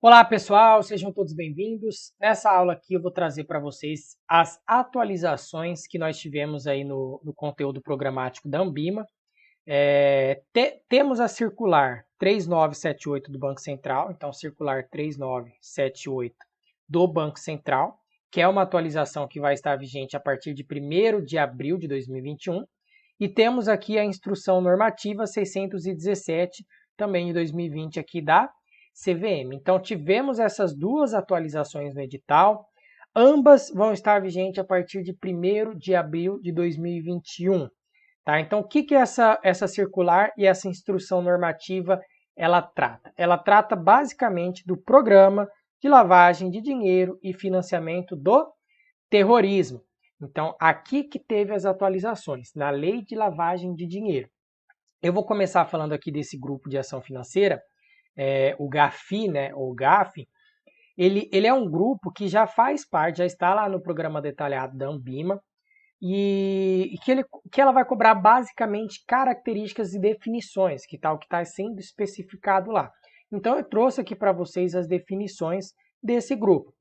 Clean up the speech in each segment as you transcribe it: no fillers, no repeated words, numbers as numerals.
Olá pessoal, sejam todos bem-vindos. Nessa aula aqui eu vou trazer para vocês as atualizações que nós tivemos aí no conteúdo programático da Anbima. Temos a circular 3978 do Banco Central, então circular 3978 do Banco Central, que é uma atualização que vai estar vigente a partir de 1º de abril de 2021. E temos aqui a instrução normativa 617, também de 2020 aqui da CVM. Então, tivemos essas duas atualizações no edital. Ambas vão estar vigentes a partir de 1º de abril de 2021. Tá? Então, o que essa circular e essa instrução normativa ela trata? Ela trata basicamente do programa de lavagem de dinheiro e financiamento do terrorismo. Então, aqui que teve as atualizações, na Lei de Lavagem de Dinheiro. Eu vou começar falando aqui desse grupo de ação financeira, o GAFI, né, ou GAF. Ele é um grupo que já faz parte, já está lá no programa detalhado da Anbima, e que ela vai cobrar basicamente características e definições, que tal que está sendo especificado lá. Então, eu trouxe aqui para vocês as definições desse grupo.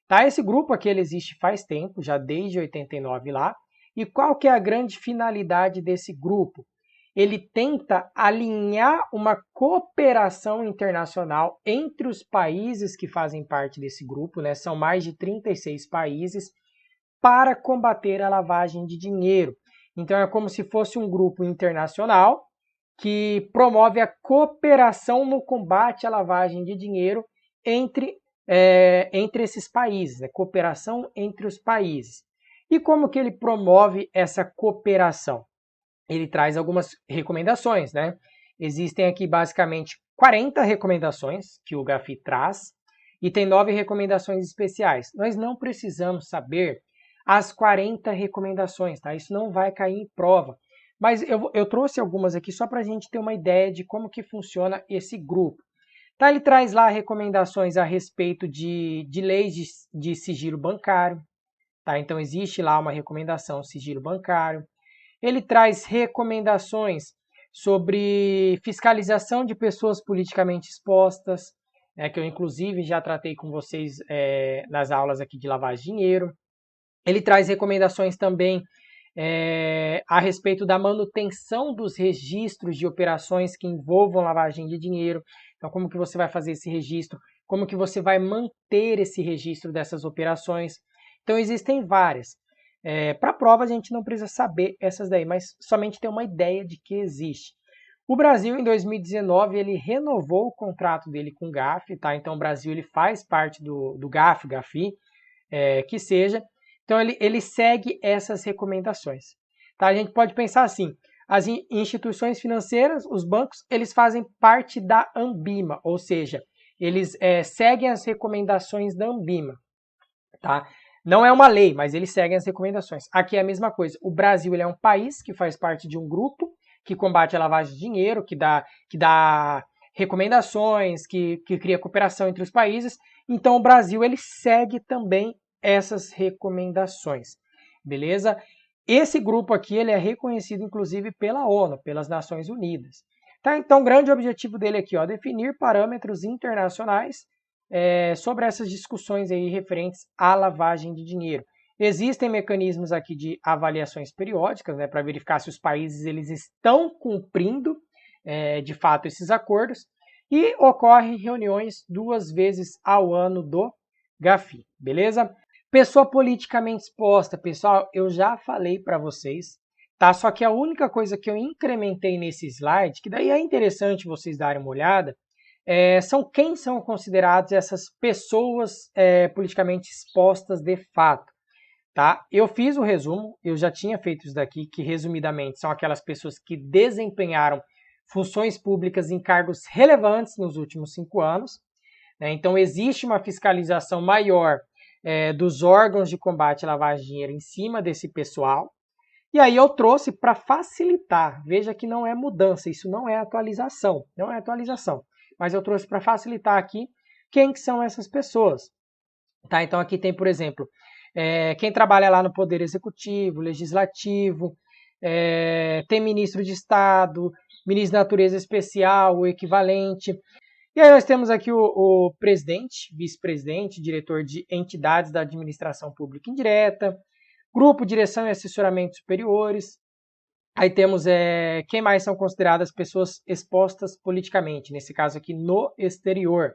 Tá? Esse grupo aqui ele existe faz tempo, já desde 89 lá. E qual que é a grande finalidade desse grupo? Ele tenta alinhar uma cooperação internacional entre os países que fazem parte desse grupo, né? São mais de 36 países, para combater a lavagem de dinheiro. Então é como se fosse um grupo internacional que promove a cooperação no combate à lavagem de dinheiro entre esses países, né? Cooperação entre os países. E como que ele promove essa cooperação? Ele traz algumas recomendações, né? Existem aqui basicamente 40 recomendações que o GAFI traz e tem 9 recomendações especiais. Nós não precisamos saber as 40 recomendações, tá? Isso não vai cair em prova. Mas eu trouxe algumas aqui só para a gente ter uma ideia de como que funciona esse grupo. Tá, ele traz lá recomendações a respeito de leis de sigilo bancário. Tá? Então, existe lá uma recomendação sigilo bancário. Ele traz recomendações sobre fiscalização de pessoas politicamente expostas, né, que eu inclusive já tratei com vocês nas aulas aqui de lavagem de dinheiro. Ele traz recomendações também a respeito da manutenção dos registros de operações que envolvam lavagem de dinheiro. Então, como que você vai fazer esse registro? Como que você vai manter esse registro dessas operações? Então, existem várias. Para a prova, a gente não precisa saber essas daí, mas somente ter uma ideia de que existe. O Brasil, em 2019, ele renovou o contrato dele com o GAF, tá? Então, o Brasil ele faz parte do GAF, GAFI, que seja. Então, ele segue essas recomendações. Tá? A gente pode pensar assim, as instituições financeiras, os bancos, eles fazem parte da Anbima, ou seja, eles seguem as recomendações da Anbima. Tá? Não é uma lei, mas eles seguem as recomendações. Aqui é a mesma coisa. O Brasil ele é um país que faz parte de um grupo que combate a lavagem de dinheiro, que dá recomendações, que cria cooperação entre os países. Então, o Brasil ele segue também essas recomendações, beleza? Esse grupo aqui ele é reconhecido inclusive pela ONU, pelas Nações Unidas. Tá? Então, o grande objetivo dele aqui, ó, definir parâmetros internacionais sobre essas discussões aí referentes à lavagem de dinheiro. Existem mecanismos aqui de avaliações periódicas, né, para verificar se os países eles estão cumprindo de fato esses acordos, e ocorrem reuniões 2 vezes ao ano do GAFI, beleza? Pessoa politicamente exposta, pessoal, eu já falei para vocês, tá? Só que a única coisa que eu incrementei nesse slide, que daí é interessante vocês darem uma olhada, são quem são considerados essas pessoas politicamente expostas de fato. Tá? Eu fiz o resumo, eu já tinha feito isso daqui, que resumidamente são aquelas pessoas que desempenharam funções públicas em cargos relevantes nos últimos 5 anos. Né? Então, existe uma fiscalização maior dos órgãos de combate à lavagem de dinheiro em cima desse pessoal. E aí eu trouxe para facilitar. Veja que não é mudança, isso não é atualização. Não é atualização. Mas eu trouxe para facilitar aqui quem que são essas pessoas. Tá? Então, aqui tem, por exemplo, quem trabalha lá no Poder Executivo, Legislativo, tem ministro de Estado, ministro de Natureza Especial, o equivalente. E aí nós temos aqui o presidente, vice-presidente, diretor de entidades da administração pública indireta, grupo, direção e assessoramento superiores. Aí temos quem mais são consideradas pessoas expostas politicamente, nesse caso aqui no exterior.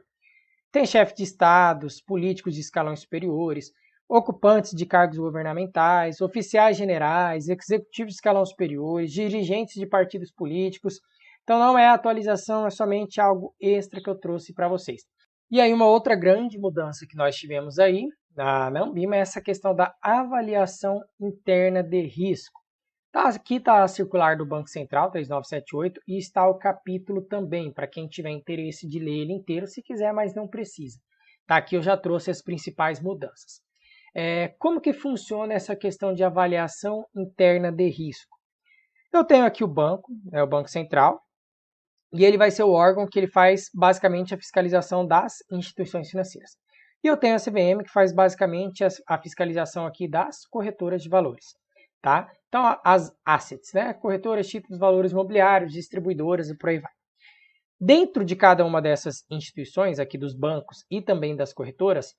Tem chefe de estados, políticos de escalões superiores, ocupantes de cargos governamentais, oficiais generais, executivos de escalão superiores, dirigentes de partidos políticos. Então não é atualização, é somente algo extra que eu trouxe para vocês. E aí uma outra grande mudança que nós tivemos aí na Anbima é essa questão da avaliação interna de risco. Aqui está a circular do Banco Central 3978 e está o capítulo também, para quem tiver interesse de ler ele inteiro, se quiser, mas não precisa. Aqui eu já trouxe as principais mudanças. Como que funciona essa questão de avaliação interna de risco? Eu tenho aqui o banco, o Banco Central, e ele vai ser o órgão que ele faz basicamente a fiscalização das instituições financeiras. E eu tenho a CVM, que faz basicamente a fiscalização aqui das corretoras de valores. Tá? Então, as assets, né? Corretoras, títulos, valores imobiliários, distribuidoras e por aí vai. Dentro de cada uma dessas instituições, aqui dos bancos e também das corretoras,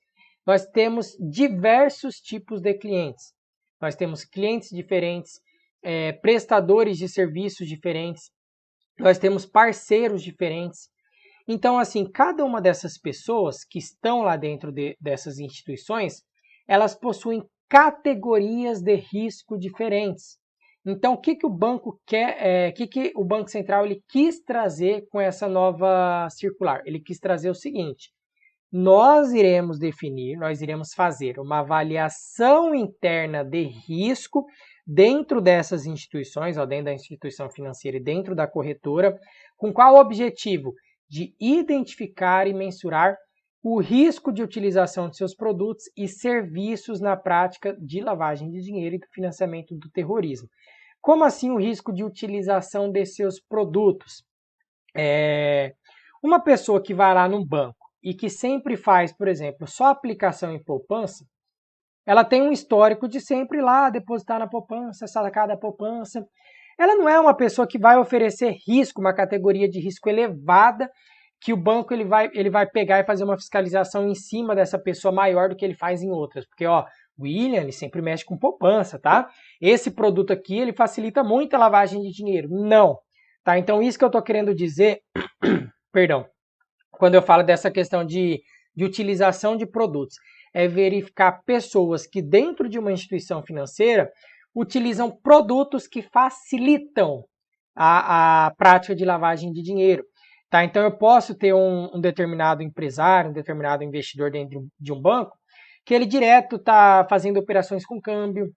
nós temos diversos tipos de clientes. Nós temos clientes diferentes, prestadores de serviços diferentes, nós temos parceiros diferentes. Então, assim, cada uma dessas pessoas que estão lá dentro dessas instituições, elas possuem categorias de risco diferentes. Então, o que o banco quer, o que o Banco Central ele quis trazer com essa nova circular? Ele quis trazer o seguinte: nós iremos fazer uma avaliação interna de risco dentro dessas instituições, dentro da instituição financeira e dentro da corretora, com qual objetivo? De identificar e mensurar o risco de utilização de seus produtos e serviços na prática de lavagem de dinheiro e do financiamento do terrorismo. Como assim o risco de utilização de seus produtos? Uma pessoa que vai lá num banco e que sempre faz, por exemplo, só aplicação em poupança, ela tem um histórico de sempre ir lá depositar na poupança, sacar da poupança. Ela não é uma pessoa que vai oferecer risco, uma categoria de risco elevada, que o banco ele vai pegar e fazer uma fiscalização em cima dessa pessoa maior do que ele faz em outras. Porque, o William, ele sempre mexe com poupança, tá? Esse produto aqui, ele facilita muito a lavagem de dinheiro. Não, tá? Então, isso que eu tô querendo dizer, perdão, quando eu falo dessa questão de utilização de produtos, é verificar pessoas que dentro de uma instituição financeira utilizam produtos que facilitam a prática de lavagem de dinheiro. Tá? Então eu posso ter um determinado empresário, um determinado investidor dentro de um banco, que ele direto está fazendo operações com câmbio,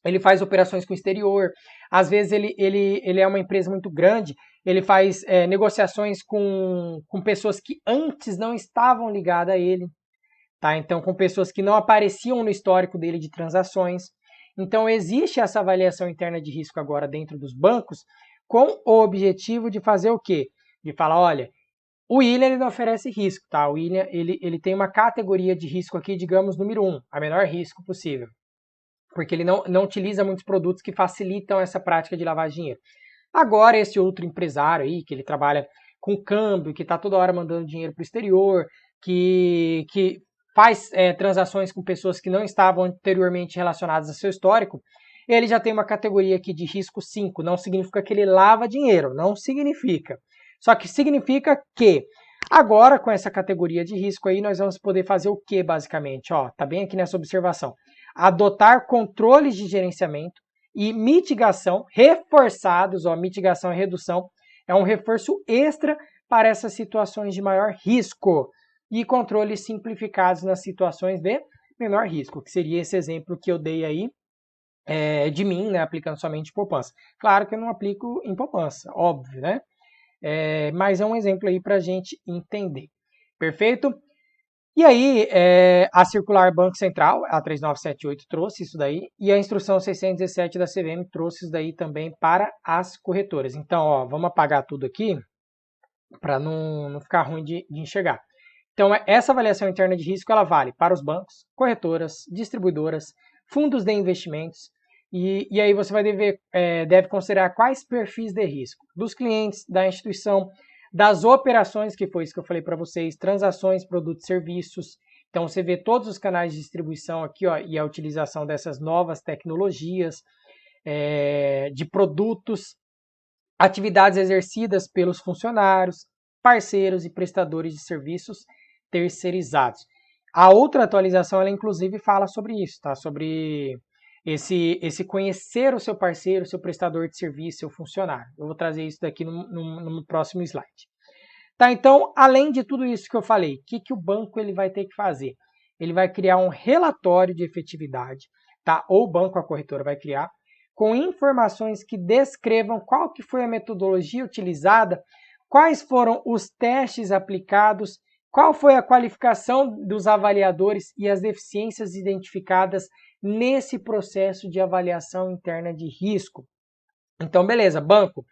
ele faz operações com o exterior, às vezes ele é uma empresa muito grande, ele faz negociações com pessoas que antes não estavam ligadas a ele, tá? Então com pessoas que não apareciam no histórico dele de transações. Então existe essa avaliação interna de risco agora dentro dos bancos com o objetivo de fazer o quê? De falar, olha, o William ele não oferece risco, tá? O William ele tem uma categoria de risco aqui, digamos, número 1, a menor risco possível. Porque ele não utiliza muitos produtos que facilitam essa prática de lavar dinheiro. Agora, esse outro empresário aí, que ele trabalha com câmbio, que está toda hora mandando dinheiro para o exterior, que faz transações com pessoas que não estavam anteriormente relacionadas ao seu histórico, ele já tem uma categoria aqui de risco 5. Não significa que ele lava dinheiro, não significa. Só que significa que agora, com essa categoria de risco aí, nós vamos poder fazer o que, basicamente? Tá bem aqui nessa observação. Adotar controles de gerenciamento e mitigação reforçados, mitigação e redução, é um reforço extra para essas situações de maior risco e controles simplificados nas situações de menor risco, que seria esse exemplo que eu dei aí de mim, né, aplicando somente poupança. Claro que eu não aplico em poupança, óbvio, né? Mas é um exemplo aí para a gente entender. Perfeito? E aí, a circular Banco Central, a 3978, trouxe isso daí, e a instrução 617 da CVM trouxe isso daí também para as corretoras. Então, vamos apagar tudo aqui, para não ficar ruim de enxergar. Então, essa avaliação interna de risco, ela vale para os bancos, corretoras, distribuidoras, fundos de investimentos, e aí você deve considerar quais perfis de risco dos clientes, da instituição, das operações, que foi isso que eu falei para vocês, transações, produtos e serviços. Então você vê todos os canais de distribuição aqui, ó, e a utilização dessas novas tecnologias de produtos, atividades exercidas pelos funcionários, parceiros e prestadores de serviços terceirizados. A outra atualização, ela inclusive fala sobre isso, tá? Sobre esse conhecer o seu parceiro, o seu prestador de serviço, seu funcionário. Eu vou trazer isso daqui no próximo slide. Tá, então, além de tudo isso que eu falei, o que o banco ele vai ter que fazer? Ele vai criar um relatório de efetividade, tá? Ou o banco, a corretora, vai criar, com informações que descrevam qual que foi a metodologia utilizada, quais foram os testes aplicados, qual foi a qualificação dos avaliadores e as deficiências identificadas nesse processo de avaliação interna de risco. Então, beleza, banco,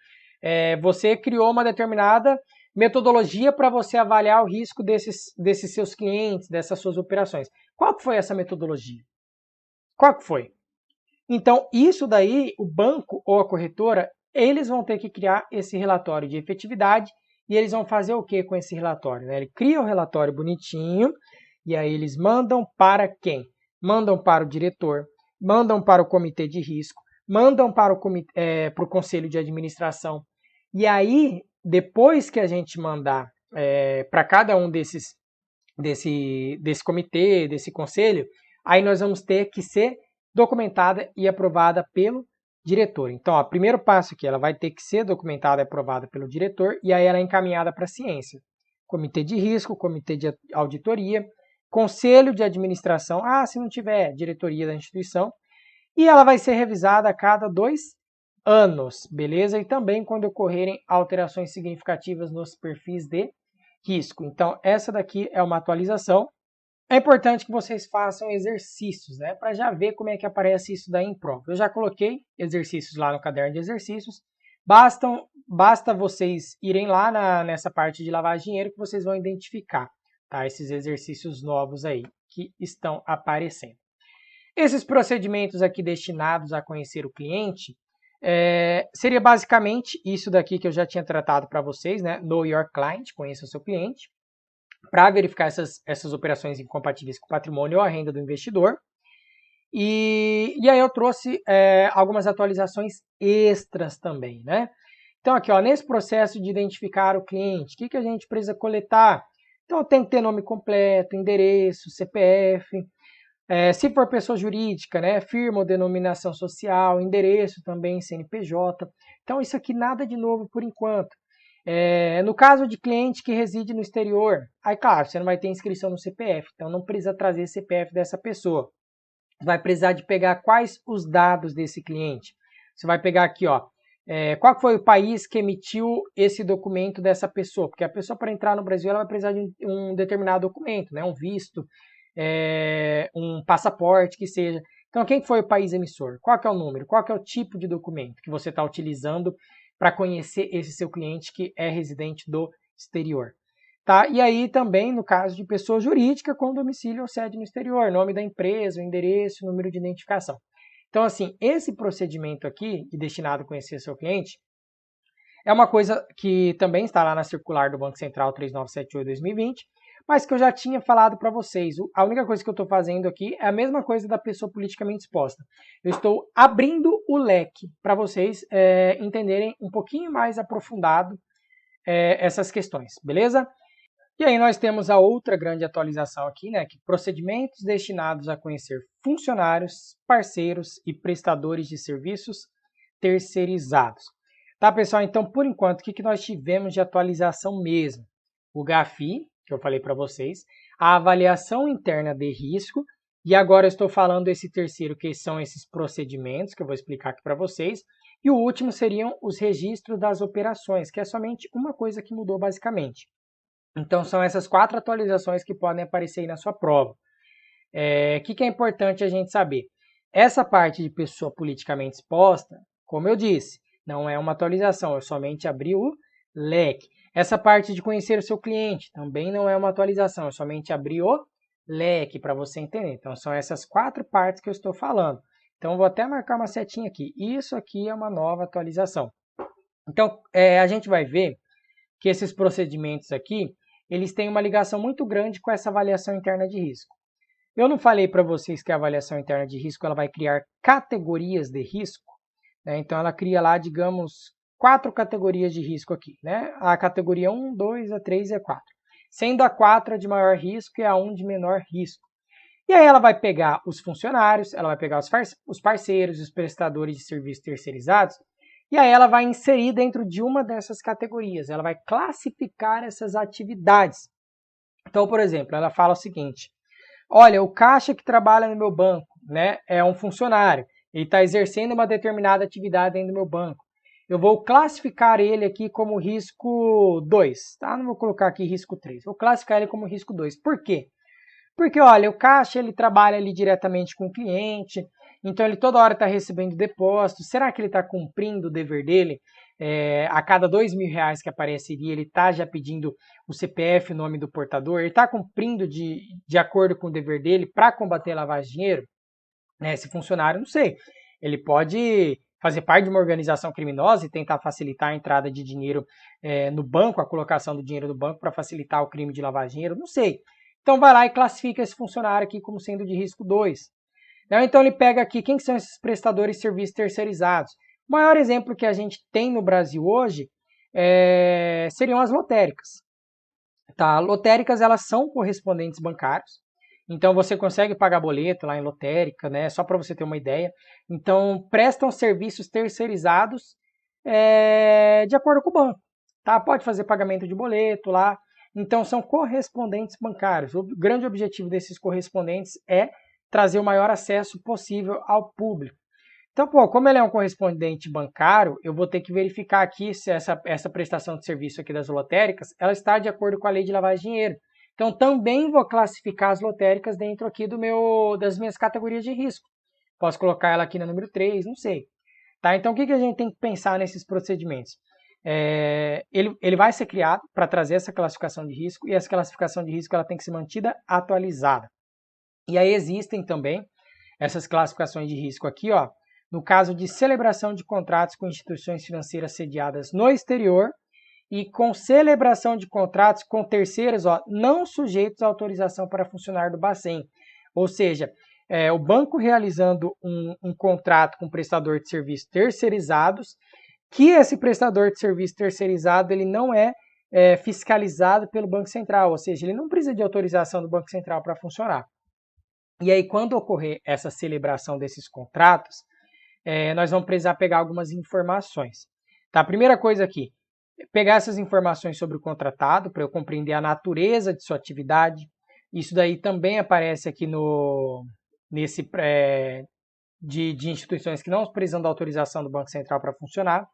você criou uma determinada metodologia para você avaliar o risco desses seus clientes, dessas suas operações. Qual que foi essa metodologia? Qual que foi? Então, isso daí, o banco ou a corretora, eles vão ter que criar esse relatório de efetividade e eles vão fazer o que com esse relatório? Né? Ele cria o relatório bonitinho e aí eles mandam para quem? Mandam para o diretor, mandam para o comitê de risco, mandam para o conselho de administração. E aí, depois que a gente mandar para cada um desse comitê, desse conselho, aí nós vamos ter que ser documentada e aprovada pelo diretor. Então, o primeiro passo aqui, ela vai ter que ser documentada e aprovada pelo diretor e aí ela é encaminhada para a ciência. Comitê de risco, comitê de auditoria, conselho de administração, se não tiver diretoria da instituição, e ela vai ser revisada a cada 2 anos, beleza? E também quando ocorrerem alterações significativas nos perfis de risco. Então, essa daqui é uma atualização. É importante que vocês façam exercícios, né? Para já ver como é que aparece isso daí em prova. Eu já coloquei exercícios lá no caderno de exercícios. Basta vocês irem lá nessa parte de lavar dinheiro que vocês vão identificar, tá? Esses exercícios novos aí que estão aparecendo. Esses procedimentos aqui destinados a conhecer o cliente seria basicamente isso daqui que eu já tinha tratado para vocês, né? Know Your Client, conheça o seu cliente, para verificar essas operações incompatíveis com o patrimônio ou a renda do investidor. E aí eu trouxe algumas atualizações extras também, né? Então aqui, ó, nesse processo de identificar o cliente, o que a gente precisa coletar? Então tem que ter nome completo, endereço, CPF, se for pessoa jurídica, né, firma ou denominação social, endereço também, CNPJ. Então isso aqui nada de novo por enquanto. No caso de cliente que reside no exterior, aí claro, você não vai ter inscrição no CPF, então não precisa trazer CPF dessa pessoa. Você vai precisar de pegar quais os dados desse cliente. Você vai pegar aqui, ó, qual foi o país que emitiu esse documento dessa pessoa, porque a pessoa para entrar no Brasil ela vai precisar de um determinado documento, né, um visto, um passaporte, que seja. Então quem foi o país emissor? Qual que é o número? Qual que é o tipo de documento que você está utilizando para conhecer esse seu cliente que é residente do exterior? Tá? E aí também, no caso de pessoa jurídica com domicílio ou sede no exterior, nome da empresa, o endereço, o número de identificação. Então, assim, esse procedimento aqui, destinado a conhecer seu cliente, é uma coisa que também está lá na circular do Banco Central 3978/2020, mas que eu já tinha falado para vocês. A única coisa que eu estou fazendo aqui é a mesma coisa da pessoa politicamente exposta. Eu estou abrindo o leque para vocês entenderem um pouquinho mais aprofundado essas questões, beleza? E aí nós temos a outra grande atualização aqui, né, que procedimentos destinados a conhecer funcionários, parceiros e prestadores de serviços terceirizados. Tá, pessoal? Então, por enquanto, o que nós tivemos de atualização mesmo? O GAFI, que eu falei para vocês, a avaliação interna de risco, e agora eu estou falando esse terceiro, que são esses procedimentos, que eu vou explicar aqui para vocês, e o último seriam os registros das operações, que é somente uma coisa que mudou basicamente. Então, são essas 4 atualizações que podem aparecer aí na sua prova. O que é importante a gente saber? Essa parte de pessoa politicamente exposta, como eu disse, não é uma atualização, eu somente abri o leque. Essa parte de conhecer o seu cliente também não é uma atualização, eu somente abri o leque para você entender. Então, são essas 4 partes que eu estou falando. Então, eu vou até marcar uma setinha aqui. Isso aqui é uma nova atualização. Então, a gente vai ver que esses procedimentos aqui, eles têm uma ligação muito grande com essa avaliação interna de risco. Eu não falei para vocês que a avaliação interna de risco ela vai criar categorias de risco, né? Então ela cria lá, digamos, 4 categorias de risco aqui, né? A categoria 1, 2, a 3 e a 4. Sendo a 4 a de maior risco e a 1 de menor risco. E aí ela vai pegar os funcionários, ela vai pegar os parceiros, os prestadores de serviços terceirizados, e aí ela vai inserir dentro de uma dessas categorias, ela vai classificar essas atividades. Então, por exemplo, ela fala o seguinte: olha, o caixa que trabalha no meu banco, né, é um funcionário, ele está exercendo uma determinada atividade dentro do meu banco. Eu vou classificar ele aqui como risco 2, tá? Não vou colocar aqui risco 3, vou classificar ele como risco 2. Por quê? Porque, olha, o caixa ele trabalha ali diretamente com o cliente, então ele toda hora está recebendo depósito. Será que ele está cumprindo o dever dele? A cada R$ 2.000 que apareceria, ele está já pedindo o CPF, o nome do portador? Ele está cumprindo de acordo com o dever dele para combater a lavagem de dinheiro? Esse funcionário, não sei, ele pode fazer parte de uma organização criminosa e tentar facilitar a entrada de dinheiro no banco, a colocação do dinheiro no banco para facilitar o crime de lavagem de dinheiro, não sei. Então vai lá e classifica esse funcionário aqui como sendo de risco 2. Então ele pega aqui quem são esses prestadores de serviços terceirizados. O maior exemplo que a gente tem no Brasil hoje seriam as lotéricas. Tá? Lotéricas elas são correspondentes bancários. Então você consegue pagar boleto lá em lotérica, né? Só para você ter uma ideia. Então prestam serviços terceirizados de acordo com o banco. Tá? Pode fazer pagamento de boleto lá. Então são correspondentes bancários. O grande objetivo desses correspondentes é trazer o maior acesso possível ao público. Então, como ele é um correspondente bancário, eu vou ter que verificar aqui se essa prestação de serviço aqui das lotéricas, ela está de acordo com a lei de lavagem de dinheiro. Então, também vou classificar as lotéricas dentro aqui das minhas categorias de risco. Posso colocar ela aqui no número 3, não sei. Tá? Então, o que a gente tem que pensar nesses procedimentos? Ele vai ser criado para trazer essa classificação de risco, e essa classificação de risco ela tem que ser mantida atualizada. E aí existem também essas classificações de risco aqui, ó, no caso de celebração de contratos com instituições financeiras sediadas no exterior e com celebração de contratos com terceiros, ó, não sujeitos à autorização para funcionar do Bacen. Ou seja, o banco realizando um contrato com um prestador de serviços terceirizados, que esse prestador de serviço terceirizado ele não é fiscalizado pelo Banco Central, ou seja, ele não precisa de autorização do Banco Central para funcionar. E aí, quando ocorrer essa celebração desses contratos, nós vamos precisar pegar algumas informações. Tá? A primeira coisa aqui, pegar essas informações sobre o contratado, para eu compreender a natureza de sua atividade. Isso daí também aparece aqui de instituições que não precisam da autorização do Banco Central para funcionar.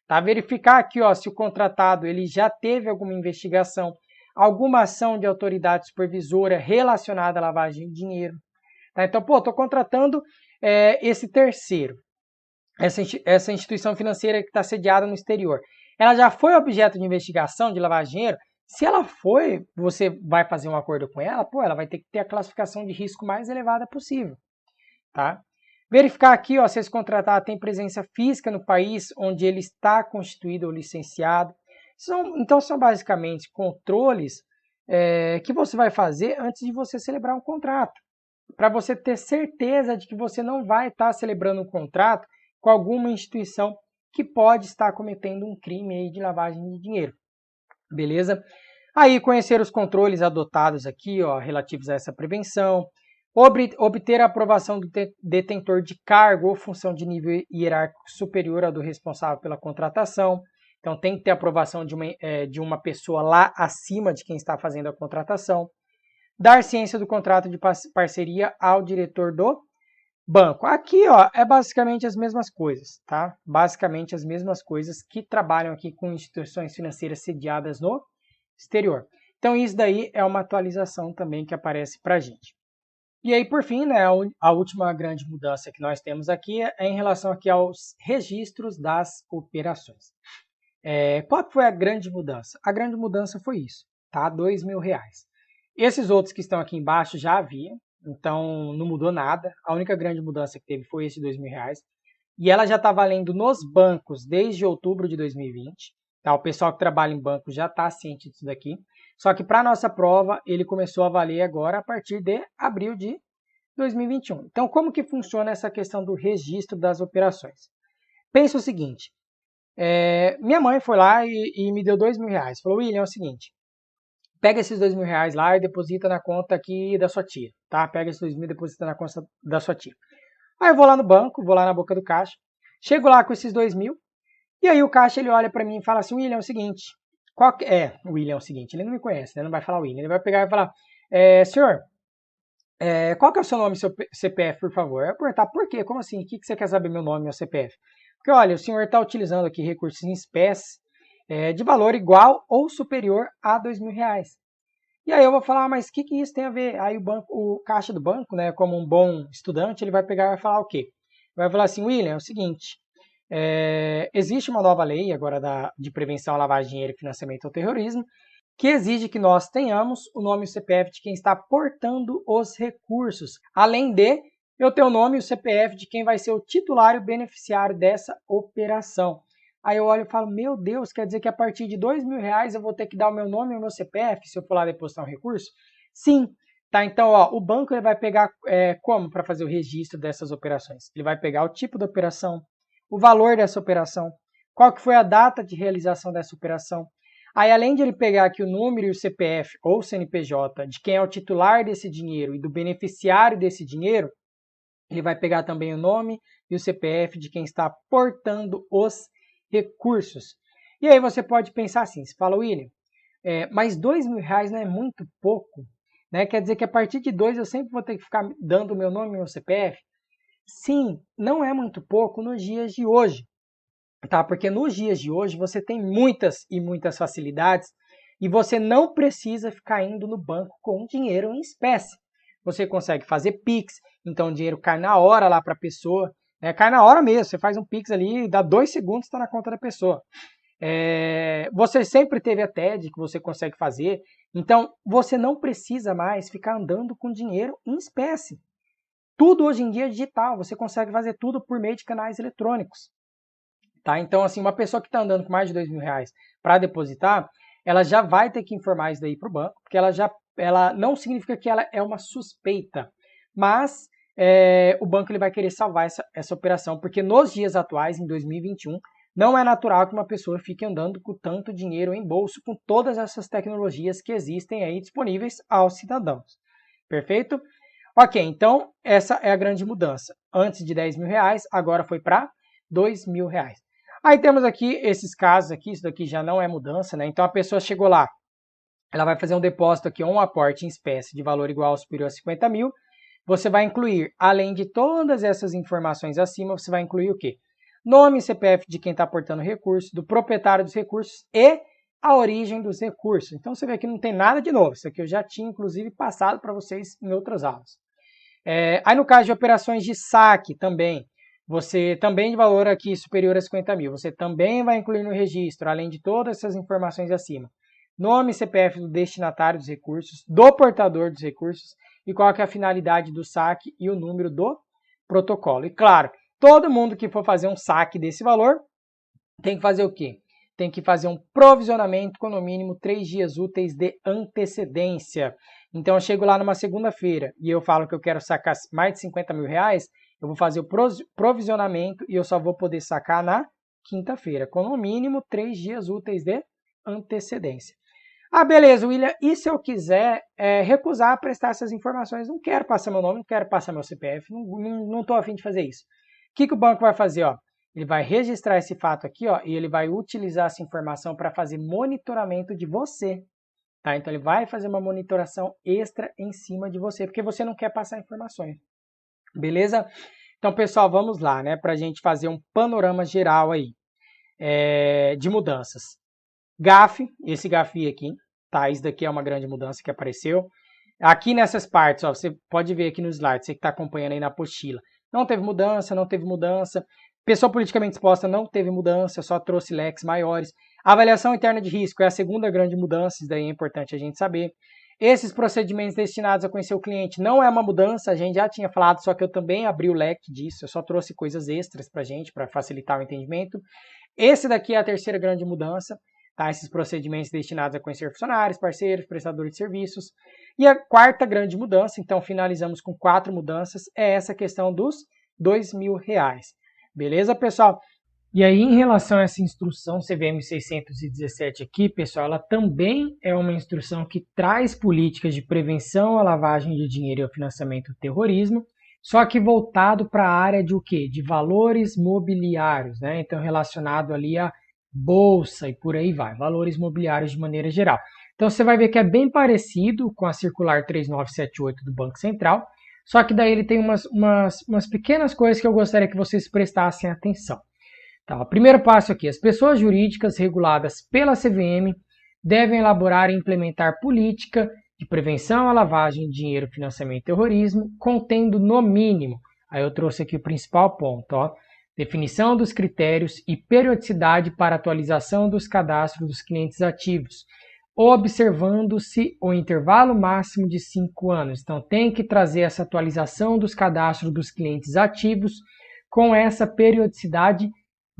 Tá? Verificar aqui ó, se o contratado ele já teve alguma investigação, alguma ação de autoridade supervisora relacionada à lavagem de dinheiro. Tá? Então, estou contratando esse terceiro, essa instituição financeira que está sediada no exterior. Ela já foi objeto de investigação de lavagem de dinheiro? Se ela foi, você vai fazer um acordo com ela, ela vai ter que ter a classificação de risco mais elevada possível. Tá? Verificar aqui ó, se esse contratado tem presença física no país onde ele está constituído ou licenciado. Então são basicamente controles que você vai fazer antes de você celebrar um contrato. Para você ter certeza de que você não vai estar celebrando um contrato com alguma instituição que pode estar cometendo um crime aí de lavagem de dinheiro. Beleza? Aí conhecer os controles adotados aqui, ó, relativos a essa prevenção, obter a aprovação do detentor de cargo ou função de nível hierárquico superior ao do responsável pela contratação. Então tem que ter aprovação de uma pessoa lá acima de quem está fazendo a contratação. Dar ciência do contrato de parceria ao diretor do banco. Aqui ó, é basicamente as mesmas coisas, tá? Basicamente as mesmas coisas que trabalham aqui com instituições financeiras sediadas no exterior. Então isso daí é uma atualização também que aparece para a gente. E aí, por fim, né, a última grande mudança que nós temos aqui é em relação aqui aos registros das operações. Qual foi a grande mudança? A grande mudança foi isso, tá? R$2.000. Esses outros que estão aqui embaixo já havia, então não mudou nada. A única grande mudança que teve foi esse R$2.000. E ela já está valendo nos bancos desde outubro de 2020. Tá? O pessoal que trabalha em banco já está ciente disso daqui. Só que para a nossa prova, ele começou a valer agora a partir de abril de 2021. Então, como que funciona essa questão do registro das operações? Pensa o seguinte, minha mãe foi lá e me deu R$2.000. Falou, William, é o seguinte, pega esses R$2.000 lá e deposita na conta aqui da sua tia, tá? Pega esses 2.000 e deposita na conta da sua tia. Aí eu vou lá no banco, vou lá na boca do caixa, chego lá com esses 2.000, e aí o caixa ele olha para mim e fala assim, William, é o seguinte, o William é o seguinte, ele não me conhece, né? Não vai falar William, ele vai pegar e falar, senhor, qual que é o seu nome e seu CPF, por favor? Eu vou perguntar, por quê? Como assim? O que você quer saber meu nome e meu CPF? Porque, olha, o senhor está utilizando aqui recursos em espécie de valor igual ou superior a R$2.000. E aí eu vou falar, mas o que isso tem a ver? Aí o caixa do banco, né, como um bom estudante, ele vai pegar e vai falar o quê? Vai falar assim, William, é o seguinte, existe uma nova lei agora de prevenção à lavagem de dinheiro e financiamento ao terrorismo, que exige que nós tenhamos o nome e o CPF de quem está portando os recursos, além de eu ter o nome e o CPF de quem vai ser o titular e o beneficiário dessa operação. Aí eu olho e falo, meu Deus, quer dizer que a partir de R$2.000 eu vou ter que dar o meu nome e o meu CPF se eu for lá depositar um recurso? Sim. Tá, então, ó, o banco ele vai pegar como para fazer o registro dessas operações? Ele vai pegar o tipo da operação, o valor dessa operação, qual que foi a data de realização dessa operação. Aí, além de ele pegar aqui o número e o CPF ou CNPJ de quem é o titular desse dinheiro e do beneficiário desse dinheiro, ele vai pegar também o nome e o CPF de quem está portando os recursos. E aí você pode pensar assim, você fala, William, mas R$2.000 não é muito pouco? Né? Quer dizer que a partir de 2 eu sempre vou ter que ficar dando o meu nome e meu CPF? Sim, não é muito pouco nos dias de hoje. Tá? Porque nos dias de hoje você tem muitas e muitas facilidades e você não precisa ficar indo no banco com dinheiro em espécie. Você consegue fazer Pix, então o dinheiro cai na hora lá para a pessoa, né? Cai na hora mesmo, você faz um Pix ali, dá 2 segundos, está na conta da pessoa. Você sempre teve a TED que você consegue fazer, então você não precisa mais ficar andando com dinheiro em espécie. Tudo hoje em dia é digital, você consegue fazer tudo por meio de canais eletrônicos. Tá? Então, assim, uma pessoa que está andando com mais de R$2.000 para depositar, ela já vai ter que informar isso daí para o banco, porque ela não significa que ela é uma suspeita, mas o banco ele vai querer salvar essa operação, porque nos dias atuais, em 2021, não é natural que uma pessoa fique andando com tanto dinheiro em bolso, com todas essas tecnologias que existem aí disponíveis aos cidadãos. Perfeito? Ok, então essa é a grande mudança. Antes de R$10.000, agora foi para R$2.000. Aí temos aqui esses casos aqui, isso daqui já não é mudança, né? Então a pessoa chegou lá, ela vai fazer um depósito aqui ou um aporte em espécie de valor igual ou superior a 50 mil. Você vai incluir, além de todas essas informações acima, você vai incluir o quê? Nome e CPF de quem está aportando recurso, do proprietário dos recursos e a origem dos recursos. Então você vê que não tem nada de novo. Isso aqui eu já tinha, inclusive, passado para vocês em outras aulas. Aí no caso de operações de saque também, você também de valor aqui superior a 50 mil, você também vai incluir no registro, além de todas essas informações acima, nome e CPF do destinatário dos recursos, do portador dos recursos e qual que é a finalidade do saque e o número do protocolo. E claro, todo mundo que for fazer um saque desse valor tem que fazer o quê? Tem que fazer um provisionamento com no mínimo 3 dias úteis de antecedência. Então eu chego lá numa segunda-feira e eu falo que eu quero sacar mais de 50 mil reais, eu vou fazer o provisionamento e eu só vou poder sacar na quinta-feira, com no mínimo 3 dias úteis de antecedência. Ah, beleza, William, e se eu quiser recusar a prestar essas informações? Não quero passar meu nome, não quero passar meu CPF, não estou a fim de fazer isso. O que o banco vai fazer? Ó? Ele vai registrar esse fato aqui, ó, e ele vai utilizar essa informação para fazer monitoramento de você. Tá? Então ele vai fazer uma monitoração extra em cima de você, porque você não quer passar informações. Beleza? Então, pessoal, vamos lá, né? Para a gente fazer um panorama geral aí de mudanças. GAF, esse GAFI aqui, tá? Isso daqui é uma grande mudança que apareceu. Aqui nessas partes, ó, você pode ver aqui no slide, você que está acompanhando aí na apostila. Não teve mudança, não teve mudança. Pessoa politicamente exposta não teve mudança, só trouxe leques maiores. A avaliação interna de risco é a segunda grande mudança, isso daí é importante a gente saber. Esses procedimentos destinados a conhecer o cliente não é uma mudança, a gente já tinha falado, só que eu também abri o leque disso, eu só trouxe coisas extras para a gente, para facilitar o entendimento. Esse daqui é a terceira grande mudança, tá? Esses procedimentos destinados a conhecer funcionários, parceiros, prestadores de serviços. E a quarta grande mudança, então finalizamos com 4 mudanças, é essa questão dos R$ 2.000. Beleza, pessoal? E aí, em relação a essa instrução CVM 617 aqui, pessoal, ela também é uma instrução que traz políticas de prevenção à lavagem de dinheiro e ao financiamento do terrorismo, só que voltado para a área de o quê? De valores mobiliários, né? Então, relacionado ali a bolsa e por aí vai, valores mobiliários de maneira geral. Então, você vai ver que é bem parecido com a circular 3978 do Banco Central, só que daí ele tem umas pequenas coisas que eu gostaria que vocês prestassem atenção. Tá, o primeiro passo aqui, as pessoas jurídicas reguladas pela CVM devem elaborar e implementar política de prevenção à lavagem de dinheiro e financiamento do terrorismo, contendo no mínimo, aí eu trouxe aqui o principal ponto, ó, definição dos critérios e periodicidade para atualização dos cadastros dos clientes ativos, observando-se o intervalo máximo de 5 anos. Então tem que trazer essa atualização dos cadastros dos clientes ativos com essa periodicidade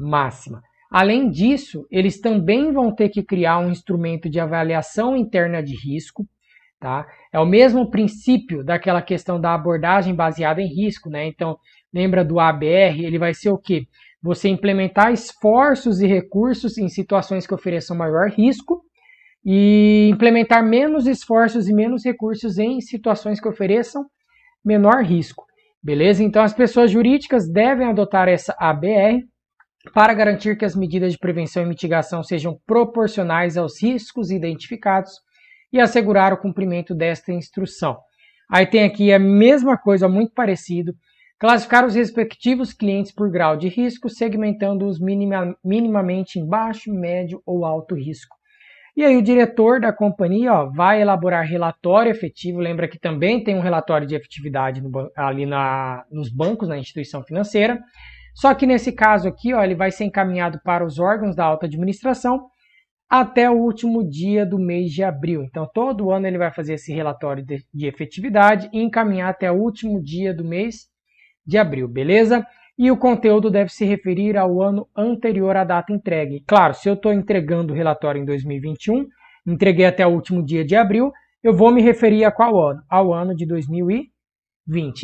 máxima. Além disso, eles também vão ter que criar um instrumento de avaliação interna de risco, tá? É o mesmo princípio daquela questão da abordagem baseada em risco, né? Então, lembra do ABR? Ele vai ser o quê? Você implementar esforços e recursos em situações que ofereçam maior risco e implementar menos esforços e menos recursos em situações que ofereçam menor risco, beleza? Então, as pessoas jurídicas devem adotar essa ABR para garantir que as medidas de prevenção e mitigação sejam proporcionais aos riscos identificados e assegurar o cumprimento desta instrução. Aí tem aqui a mesma coisa, muito parecido, classificar os respectivos clientes por grau de risco, segmentando-os minimamente em baixo, médio ou alto risco. E aí o diretor da companhia vai elaborar relatório efetivo, lembra que também tem um relatório de efetividade ali nos bancos, na instituição financeira, só que nesse caso aqui, ele vai ser encaminhado para os órgãos da alta administração até o último dia do mês de abril. Então, todo ano ele vai fazer esse relatório de efetividade e encaminhar até o último dia do mês de abril, beleza? E o conteúdo deve se referir ao ano anterior à data entregue. Claro, se eu estou entregando o relatório em 2021, entreguei até o último dia de abril, eu vou me referir a qual ano? Ao ano de 2020.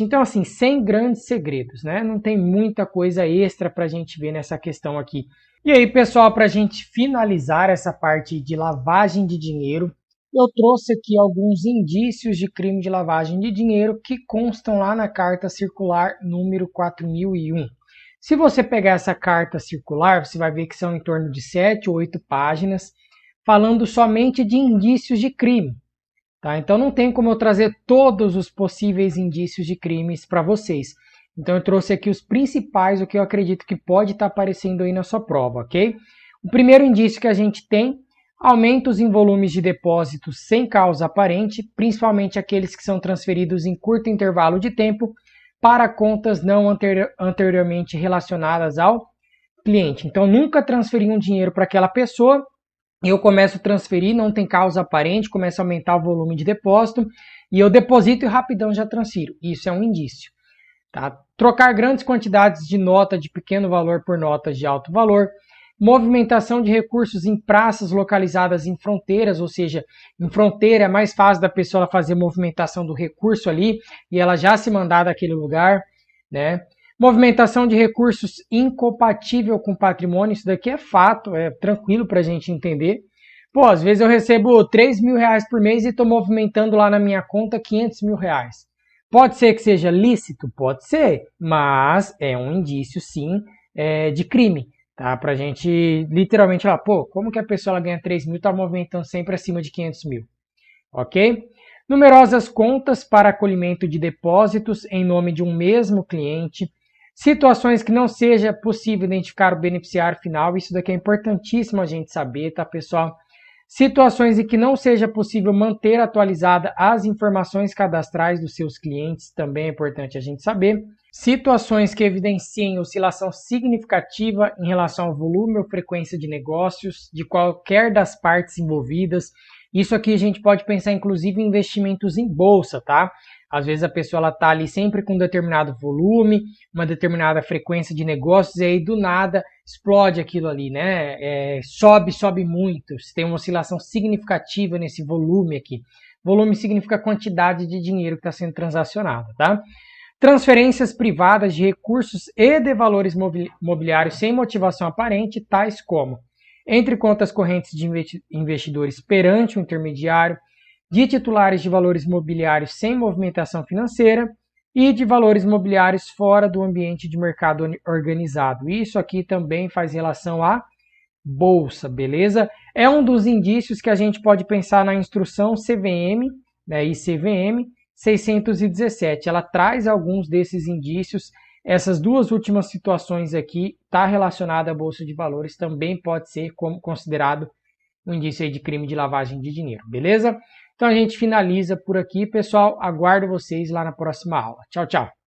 Então, assim, sem grandes segredos, né? Não tem muita coisa extra para a gente ver nessa questão aqui. E aí, pessoal, para a gente finalizar essa parte de lavagem de dinheiro, eu trouxe aqui alguns indícios de crime de lavagem de dinheiro que constam lá na carta circular número 4001. Se você pegar essa carta circular, você vai ver que são em torno de 7 ou 8 páginas, falando somente de indícios de crime. Tá? Então não tem como eu trazer todos os possíveis indícios de crimes para vocês. Então eu trouxe aqui os principais, o que eu acredito que pode estar aparecendo aí na sua prova, ok? O primeiro indício que a gente tem, aumentos em volumes de depósitos sem causa aparente, principalmente aqueles que são transferidos em curto intervalo de tempo para contas não anteriormente relacionadas ao cliente. Então nunca transferi um dinheiro para aquela pessoa, eu começo a transferir, não tem causa aparente, começa a aumentar o volume de depósito e eu deposito e rapidão já transfiro. Isso é um indício. Tá? Trocar grandes quantidades de nota de pequeno valor por notas de alto valor, movimentação de recursos em praças localizadas em fronteiras, ou seja, em fronteira é mais fácil da pessoa fazer movimentação do recurso ali e ela já se mandar daquele lugar, né? Movimentação de recursos incompatível com patrimônio, isso daqui é fato, é tranquilo para a gente entender. Pô, às vezes eu recebo R$3.000 por mês e estou movimentando lá na minha conta R$500.000. Pode ser que seja lícito? Pode ser, mas é um indício sim de crime. Tá? Para a gente literalmente falar, pô, como que a pessoa ganha 3 mil e está movimentando sempre acima de 500 mil? Ok? Numerosas contas para acolhimento de depósitos em nome de um mesmo cliente. Situações que não seja possível identificar o beneficiário final, isso daqui é importantíssimo a gente saber, tá, pessoal? Situações em que não seja possível manter atualizada as informações cadastrais dos seus clientes, também é importante a gente saber. Situações que evidenciem oscilação significativa em relação ao volume ou frequência de negócios de qualquer das partes envolvidas. Isso aqui a gente pode pensar inclusive em investimentos em bolsa, tá? Às vezes a pessoa está ali sempre com um determinado volume, uma determinada frequência de negócios, e aí do nada explode aquilo ali, né? Sobe muito, tem uma oscilação significativa nesse volume aqui. Volume significa quantidade de dinheiro que está sendo transacionado, tá? Transferências privadas de recursos e de valores mobiliários sem motivação aparente, tais como entre contas correntes de investidores perante o intermediário, de titulares de valores mobiliários sem movimentação financeira e de valores mobiliários fora do ambiente de mercado organizado. Isso aqui também faz relação à bolsa, beleza? É um dos indícios que a gente pode pensar na instrução CVM, né, ICVM 617. Ela traz alguns desses indícios. Essas duas últimas situações aqui está relacionada à bolsa de valores, também pode ser como considerado um indício aí de crime de lavagem de dinheiro, beleza? Então a gente finaliza por aqui, pessoal. Aguardo vocês lá na próxima aula. Tchau, tchau.